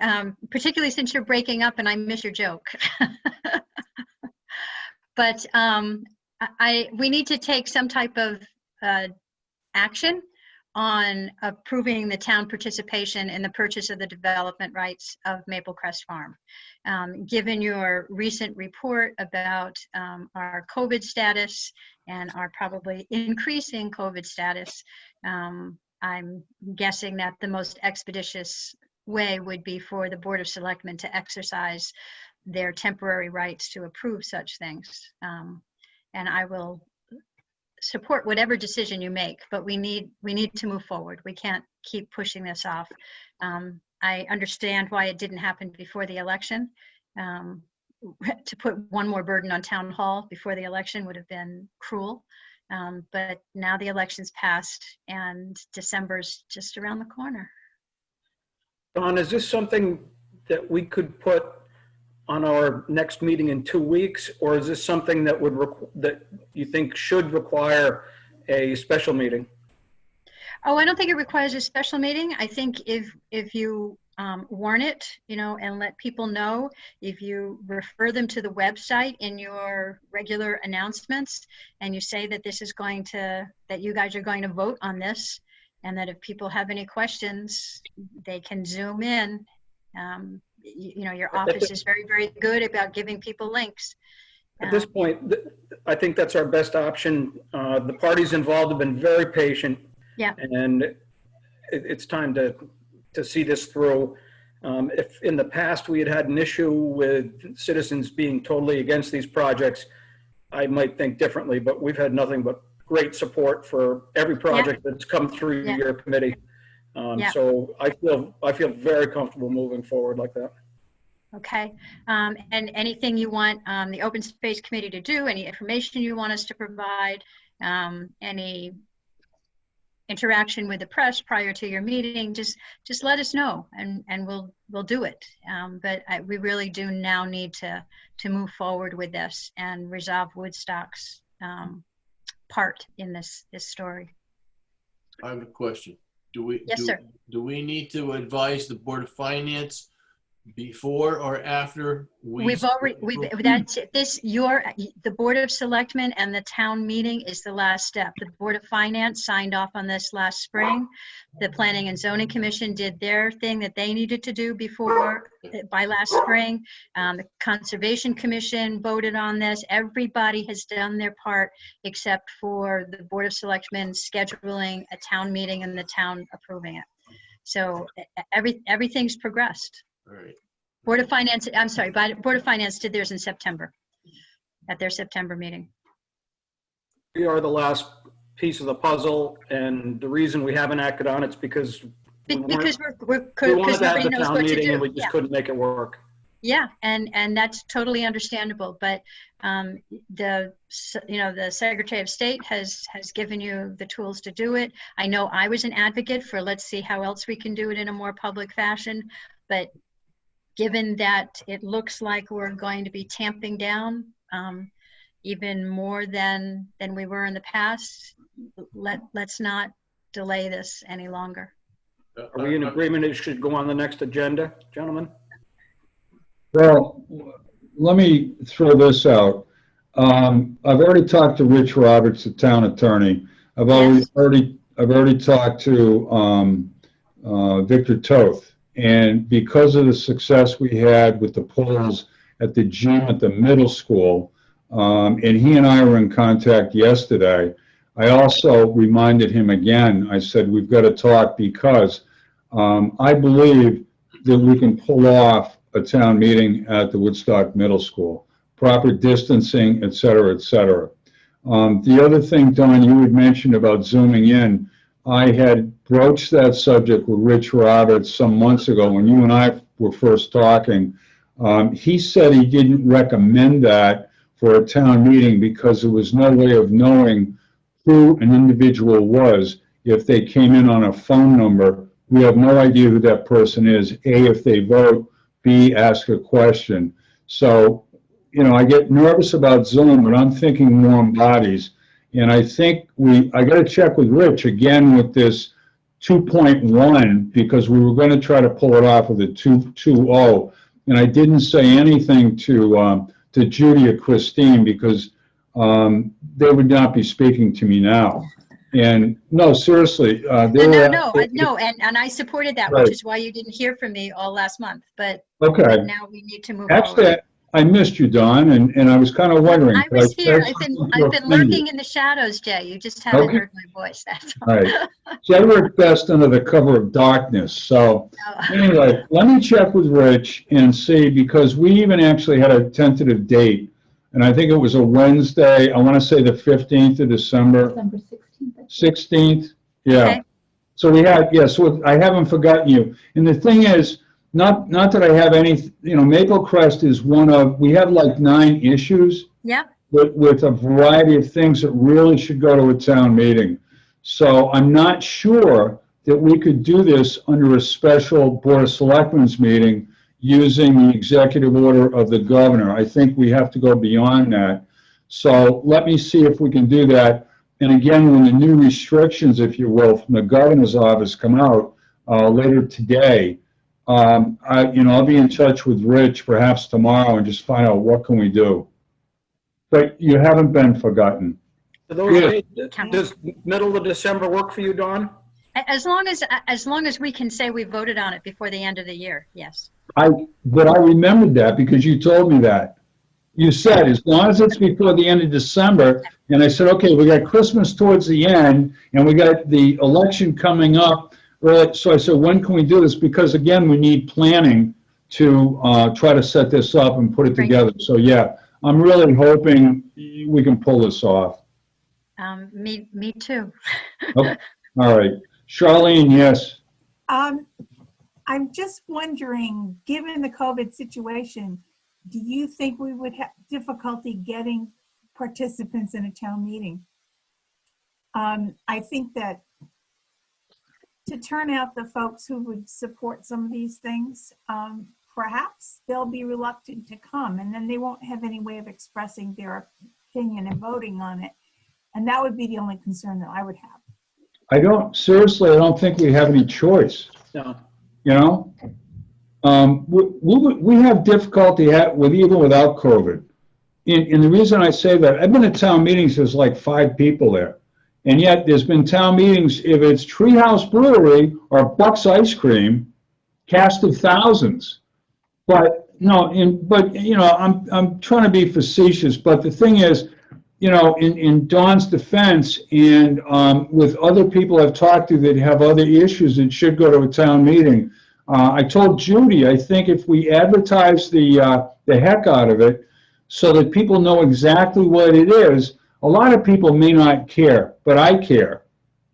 particularly since you're breaking up and I miss your joke. But we need to take some type of action on approving the town participation in the purchase of the development rights of Maple Crest Farm. Given your recent report about our COVID status and our probably increasing COVID status, I'm guessing that the most expeditious way would be for the Board of Selectmen to exercise their temporary rights to approve such things. And I will support whatever decision you make, but we need to move forward. We can't keep pushing this off. I understand why it didn't happen before the election. To put one more burden on town hall before the election would have been cruel. But now the election's passed and December's just around the corner. Don, is this something that we could put on our next meeting in 2 weeks, or is this something that that you think should require a special meeting? Oh, I don't think it requires a special meeting. I think if you warn it, and let people know, if you refer them to the website in your regular announcements, and you say that that you guys are going to vote on this, and that if people have any questions, they can Zoom in. Your office is very, very good about giving people links. At this point, I think that's our best option. The parties involved have been very patient. Yeah. And it's time to see this through. If in the past we had an issue with citizens being totally against these projects, I might think differently, but we've had nothing but great support for every project that's come through your committee. So I feel very comfortable moving forward like that. Okay. And anything you want the Open Space Committee to do, any information you want us to provide, any interaction with the press prior to your meeting, just let us know, and we'll do it. But we really do now need to move forward with this and resolve Woodstock's part in this story. I have a question. Yes, sir. Do we need to advise the Board of Finance before or after the Board of Selectmen and the town meeting is the last step. The Board of Finance signed off on this last spring. The Planning and Zoning Commission did their thing that they needed to do by last spring. The Conservation Commission voted on this. Everybody has done their part except for the Board of Selectmen scheduling a town meeting and the town approving it. So everything's progressed. All right. Board of Finance did theirs in September, at their September meeting. We are the last piece of the puzzle, and the reason we haven't acted on it's because we Because wanted to because have nobody the knows town what to meeting and do. we just Yeah. couldn't make it work. Yeah, and that's totally understandable, but the Secretary of State has given you the tools to do it. I know I was an advocate for let's see how else we can do it in a more public fashion, but given that it looks like we're going to be tamping down even more than we were in the past, let's not delay this any longer. Are we in agreement it should go on the next agenda, gentlemen? Well, let me throw this out. I've already talked to Rich Roberts, the town attorney. I've already talked to Victor Toth. And because of the success we had with the polls at the gym at the middle school, and he and I were in contact yesterday, I also reminded him again, I said, we've got to talk because I believe that we can pull off a town meeting at the Woodstock Middle School, proper distancing, et cetera, et cetera. The other thing, Don, you had mentioned about zooming in, I had broached that subject with Rich Roberts some months ago when you and I were first talking. He said he didn't recommend that for a town meeting because there was no way of knowing who an individual was if they came in on a phone number. We have no idea who that person is, A, if they vote, B, ask a question. So, I get nervous about Zoom, but I'm thinking warm bodies. And I think I got to check with Rich again with this 2.1 because we were going to try to pull it off with a 2.0. And I didn't say anything to Judy or Christine because they would not be speaking to me now. And no, seriously. No, and I supported that, Right. which is why you didn't hear from me all last month, but Okay. now we need to move Actually, forward. I missed you, Don, and I was kind of wondering. I was but here. said I've something been to offend lurking you. in the shadows, Jay. You just haven't Okay. heard my voice, that's all. Right. Cedric best under the cover of darkness. So Oh. anyway, let me check with Rich and see, because we even actually had a tentative date, and I think it was a Wednesday, I want to say the 15th of December, December 16th. 16th, yeah. Okay. So so I haven't forgotten you. And the thing is, not that I have any, Maple Crest is we have like 9 issues Yeah, with a variety of things that really should go to a town meeting. So I'm not sure that we could do this under a special Board of Selectmen's meeting using the executive order of the governor. I think we have to go beyond that. So let me see if we can do that. And again, when the new restrictions, if you will, from the governor's office come out later today, I'll be in touch with Rich perhaps tomorrow and just find out what can we do. But you haven't been forgotten. Does middle of December work for you, Dawn? as long as we can say we voted on it before the end of the year, yes. But I remembered that because you told me that. You said, as long as it's before the end of December, and I said, okay, we got Christmas towards the end, and we got the election coming up. So I said, when can we do this? Because again, we need planning to try to set this up and put it together. So yeah, I'm really hoping we can pull this off. Me too. Okay. All right. Charlene, yes. I'm just wondering, given the COVID situation, do you think we would have difficulty getting participants in a town meeting? I think that to turn out the folks who would support some of these things, perhaps they'll be reluctant to come, and then they won't have any way of expressing their opinion and voting on it. And that would be the only concern that I would have. Seriously, I don't think we have any choice. No. We have difficulty even without COVID. And the reason I say that, I've been at town meetings, there's like 5 people there. And yet there's been town meetings, if it's Treehouse Brewery or Buck's Ice Cream, cast of thousands. But I'm trying to be facetious, but the thing is, in Dawn's defense and with other people I've talked to that have other issues that should go to a town meeting, I told Judy, I think if we advertise the heck out of it so that people know exactly what it is, a lot of people may not care, but I care.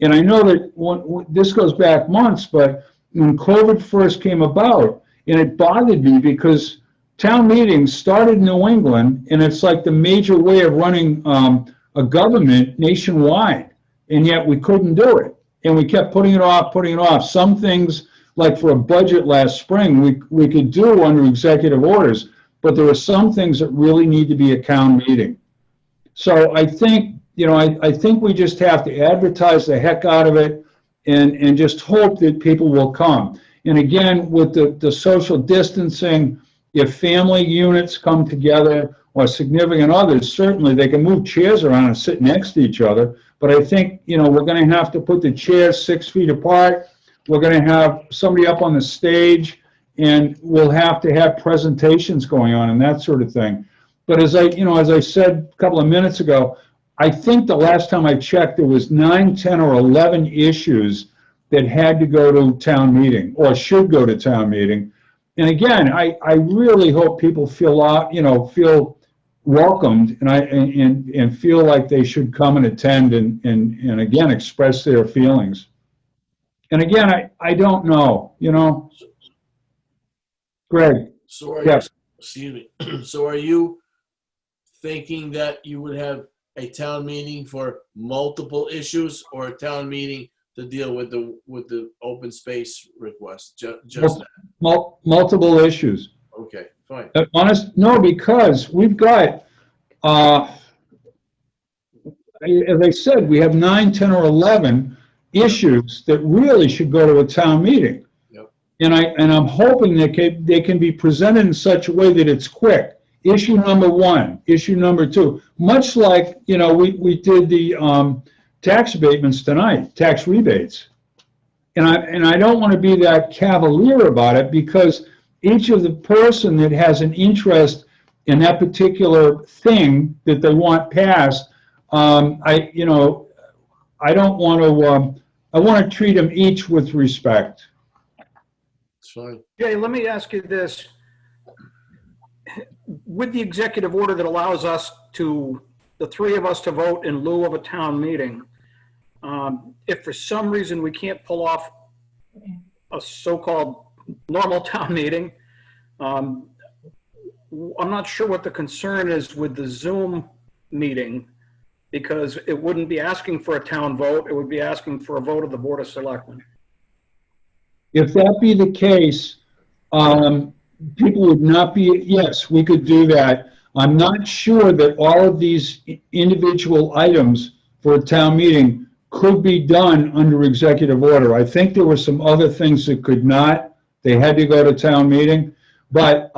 And I know that this goes back months, but when COVID first came about, and it bothered me because town meetings started in New England, and it's like the major way of running a government nationwide, and yet we couldn't do it. And we kept putting it off, putting it off. Some things, like for a budget last spring, we could do under executive orders, but there are some things that really need to be a town meeting. So I think, I think we just have to advertise the heck out of it and just hope that people will come. And again, with the social distancing, if family units come together or significant others, certainly they can move chairs around and sit next to each other. But I think, we're going to have to put the chairs 6 feet apart. We're going to have somebody up on the stage, and we'll have to have presentations going on and that sort of thing. But as I said a couple of minutes ago, I think the last time I checked, there was 9, 10, or 11 issues that had to go to town meeting or should go to town meeting. And again, I really hope people feel welcomed and feel like they should come and attend and again express their feelings. And again, I don't know, Greg. So Yes. excuse me. So are you thinking that you would have a town meeting for multiple issues, or a town meeting to deal with the open space request? Just that. Multiple issues. Okay, fine. No, because we've got, as I said, we have 9, 10, or 11 issues that really should go to a town meeting. Yep. And I'm hoping that they can be presented in such a way that it's quick. Issue number 1, issue number 2, much like, we did the tax abatements tonight, tax rebates. And I don't want to be that cavalier about it, because each of the person that has an interest in that particular thing that they want passed, I don't want to, I want to treat them each with respect. It's fine. Jay, let me ask you this. With the executive order that allows us the 3 of us to vote in lieu of a town meeting, if for some reason we can't pull off a so-called normal town meeting, I'm not sure what the concern is with the Zoom meeting, because it wouldn't be asking for a town vote, it would be asking for a vote of the Board of Selectmen. If that be the case, people would not be, yes, we could do that. I'm not sure that all of these individual items for a town meeting could be done under executive order. I think there were some other things that could not. They had to go to town meeting. But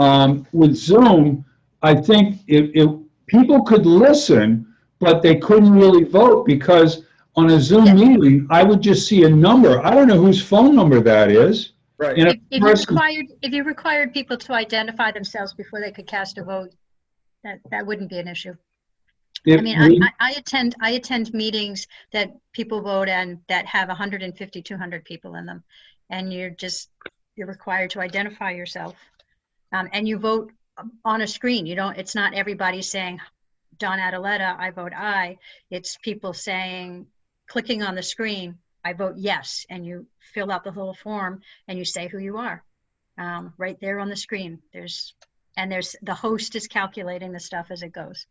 with Zoom, I think people could listen, but they couldn't really vote, because on a Zoom meeting, I would just see a number. I don't know whose phone number that is. Right. And If you required people to identify themselves before they could cast a vote, that wouldn't be an issue. I attend meetings that people vote in that have 150, 200 people in them, and you're required to identify yourself, and you vote on a screen. It's not everybody saying, Don Adaletta, I vote aye. It's people clicking on the screen, I vote yes, and you fill out the little form and you say who you are, right there on the screen. There's the host is calculating the stuff as it goes.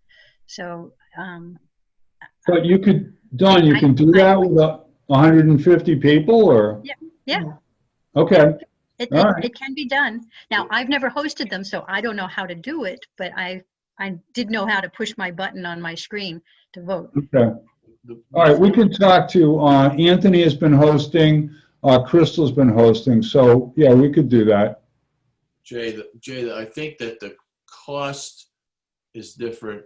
So, but you could, Don, you can do that with 150 people, or? Yeah. Okay. It can be done. Now, I've never hosted them, so I don't know how to do it, but I did know how to push my button on my screen to vote. Okay. All right, we can talk to, Anthony has been hosting, Crystal's been hosting, so yeah, we could do that. Jay, I think that the cost is different,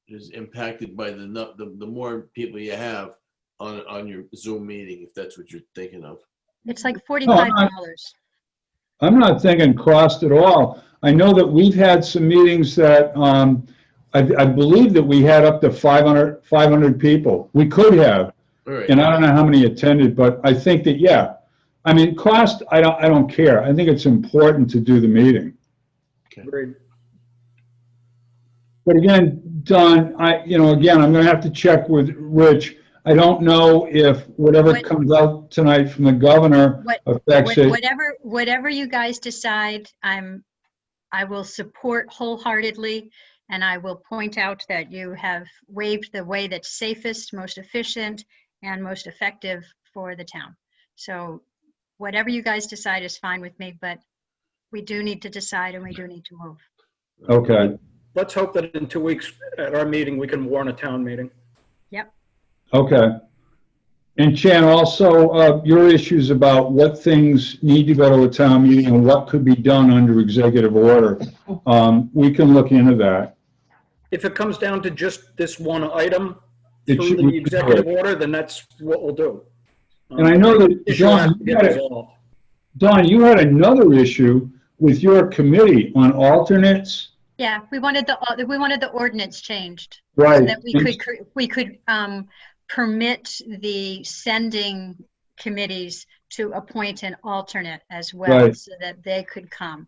is impacted by the more people you have on your Zoom meeting, if that's what you're thinking of. It's like $45. I'm not thinking cost at all. I know that we've had some meetings that, I believe that we had up to 500 people. We could have, All right. and I don't know how many attended, but I think that, yeah. I mean, cost, I don't care. I think it's important to do the meeting. Agreed. But again, Don, again, I'm gonna have to check with Rich. I don't know if whatever What- comes out tonight from the governor What- affects it. Whatever you guys decide, I will support wholeheartedly, and I will point out that you have waived the way that's safest, most efficient, and most effective for the town. So whatever you guys decide is fine with me, but we do need to decide and we do need to move. Okay, Let's hope that in 2 weeks at our meeting, we can warn a town meeting. Yep. okay. And Chan, also, your issues about what things need to go to a town meeting and what could be done under executive order, we can look into that. If it comes down to just this one item It through should- the we can do executive it. order, then that's what we'll do. And I know that, Issue has Don, to get resolved. you had another issue with your committee on alternates. Yeah, we wanted the ordinance changed. Right. So that we could permit the sending committees to appoint an alternate as well, Right. so that they could come.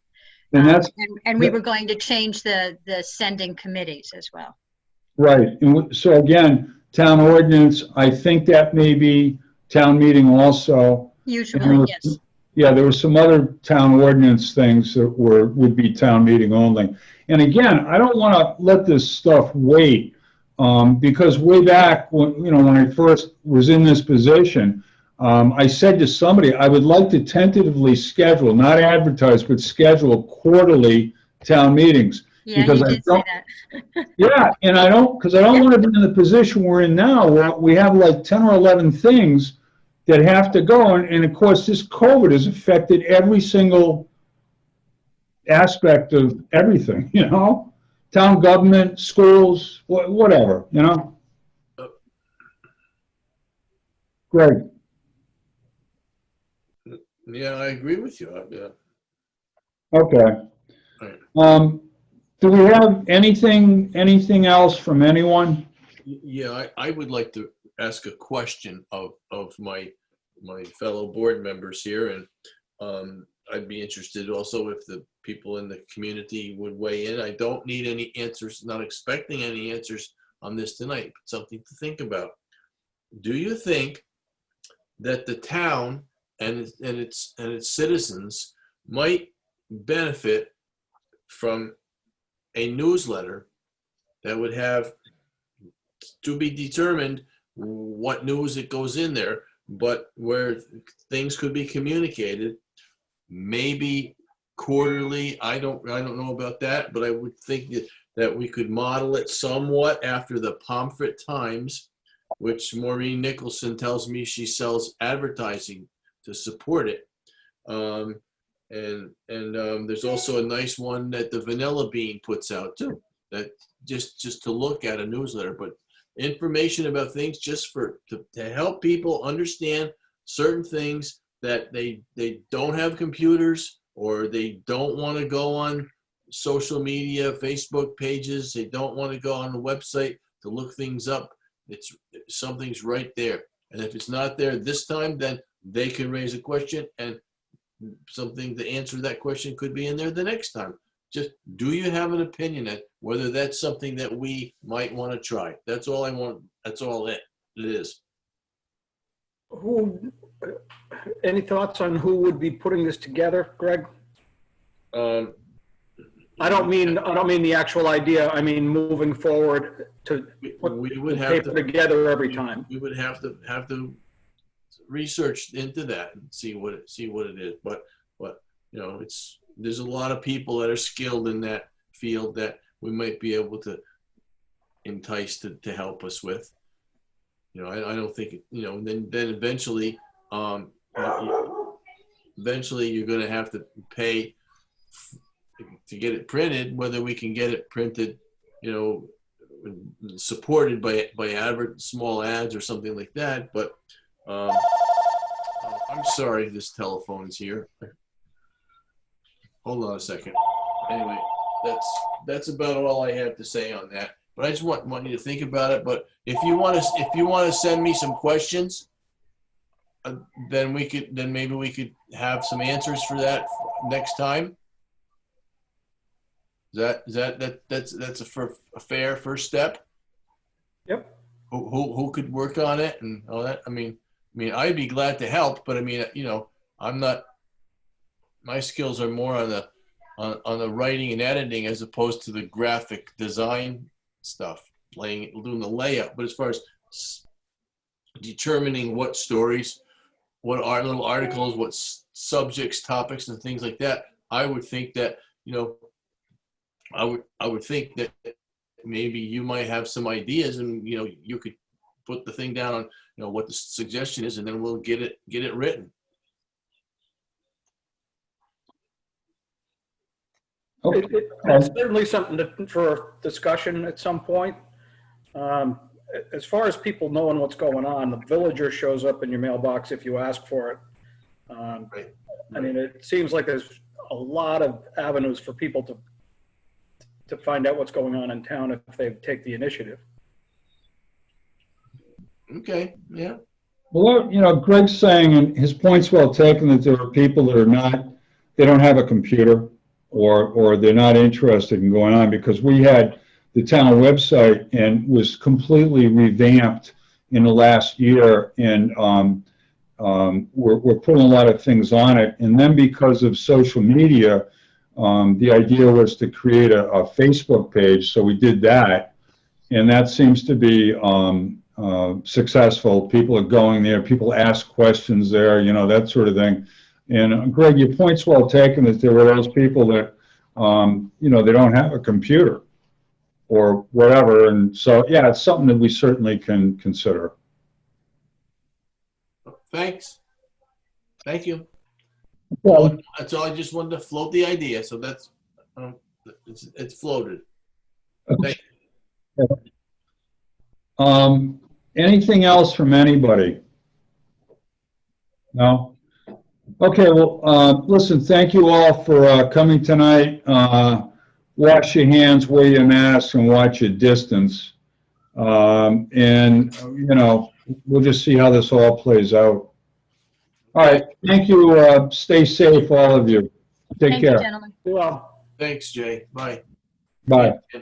And that's, And we were going to change the sending committees as well. right. And so again, town ordinance, I think that may be town meeting also. Usually, yes. Yeah, there were some other town ordinance things that would be town meeting only. And again, I don't want to let this stuff wait, because way back when I first was in this position, I said to somebody, I would like to tentatively schedule, not advertise, but schedule quarterly town meetings. Yeah, Because you I did say that. Yeah, and because I don't want to be in the position we're in now, where we have like 10 or 11 things that have to go. And of course, this COVID has affected every single aspect of everything, town government, schools, whatever, Greg. Yeah, I agree with you. Yeah. Okay. Right. Do we have anything else from anyone? Yeah, I would like to ask a question of my fellow board members here, and I'd be interested also if the people in the community would weigh in. I don't need any answers, not expecting any answers on this tonight, but something to think about. Do you think that the town and its citizens might benefit from a newsletter that would have, to be determined what news it goes in there, but where things could be communicated, maybe quarterly? I don't know about that, but I would think that we could model it somewhat after the Pomfret Times, which Maureen Nicholson tells me she sells advertising to support it. And there's also a nice one that the Vanilla Bean puts out too, that just to look at a newsletter, but information about things just to help people understand certain things, that they don't have computers, or they don't want to go on social media, Facebook pages, they don't want to go on the website to look things up. Something's right there. And if it's not there this time, then they can raise a question, and something to answer that question could be in there the next time. Just, do you have an opinion at whether that's something that we might want to try? That's all I want. That's all it is. Any thoughts on who would be putting this together, Greg? I don't mean the actual idea. I mean, moving forward to put we would the have paper to together every time. We would have to research into that and see what it is. But there's a lot of people that are skilled in that field that we might be able to entice to help us with. I don't think then eventually you're going to have to pay to get it printed, whether we can get it printed, supported by small ads or something like that. But I'm sorry, this telephone is here. Hold on a second. Anyway, that's about all I have to say on that. But I just want you to think about it. But if you want to send me some questions, then maybe we could have some answers for that next time. That's a fair first step? Yep. Who could work on it and all that? I mean, I'd be glad to help, but I mean, I'm not, my skills are more on the writing and editing as opposed to the graphic design stuff, doing the layout. But as far as determining what stories, what little articles, what subjects, topics, and things like that, I would think that, I would think that maybe you might have some ideas, and you could put the thing down on what the suggestion is, and then we'll get it written. It's certainly something for discussion at some point. As far as people knowing what's going on, the villager shows up in your mailbox if you ask for it. Right. I mean, it seems like there's a lot of avenues for people to find out what's going on in town if they take the initiative. Okay, yeah. Well, Greg's saying, and his point's well taken, that there are people that they don't have a computer, or they're not interested in going on, because we had the town website and was completely revamped in the last year, and we're putting a lot of things on it. And then because of social media, the idea was to create a Facebook page, so we did that, and that seems to be successful. People are going there, people ask questions there, that sort of thing. And Greg, your point's well taken, that there are those people that, they don't have a computer or whatever. And so, yeah, it's something that we certainly can consider. Thanks. Thank you. Well, That's all. I just wanted to float the idea. So that's, it's floated. Thank you. Anything else from anybody? No? Okay, well, listen, thank you all for coming tonight. Wash your hands, wear your mask, and watch your distance. And, we'll just see how this all plays out. All right, thank you. Stay safe, all of you. Take Thank you, care. gentlemen. Well. Thanks, Jay. Bye. Bye. Yeah.